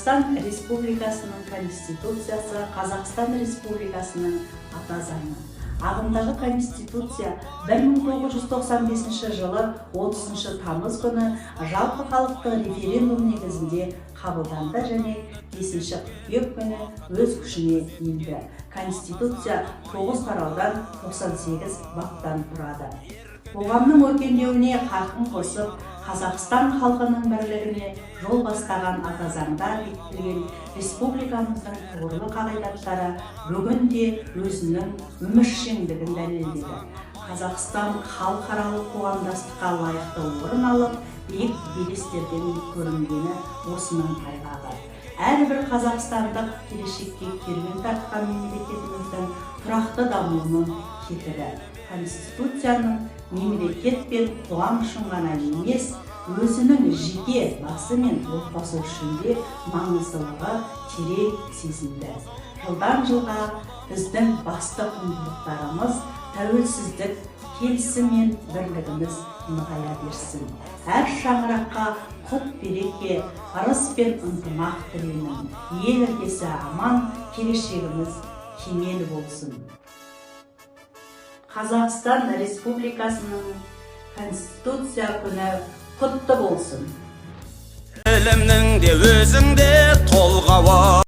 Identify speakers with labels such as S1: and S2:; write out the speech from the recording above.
S1: Қазақстан Республикасының Конституциясы Қазақстан Республикасының ата заңы. Ағымдағы Конституция 1995 жылы 30 тамыз күні жалпы халықтық референдум негізінде қабылданды және 5 қыркүйек күні өз күшіне енді. Конституция 9 тараудан 98 баптан тұрады. Қоғамның өркендеуіне қарқын қосып, Қазақстан халқының бірлігіне жол бастаған ата заңда бекітілген республикамыздың тұғырлы қағидаттары бүгінде өзінің өміршеңдігін дәлелдеді. Қазақстан халықаралық қоғамдастыққа лайықты орын алып, биік белестерден көрінгені осының айғағы. Әрбір қазақстандық келешекке керуен тартқан мемлекетіміздің тұрақты дамуының кетігі. Конституцияның мемлекет пен қоғам үшін ғана емес, өзінің жеке басы мен отбасы үшін де маңыздылығы терең сезілді. Жылдан жылға біздің басты құндылықтарымыз тәуелсіздік, келісім мен бірлігіміз нығая берсін. Әр шаңыраққа құт береке, ырыс пен ынтымақ тілеймін. Ел іргесі аман, келешегіміз кемел болсын. Қазақстан Республикасының Конституция күні құтты болсын.
S2: Әлемнің де өзіңде толғауы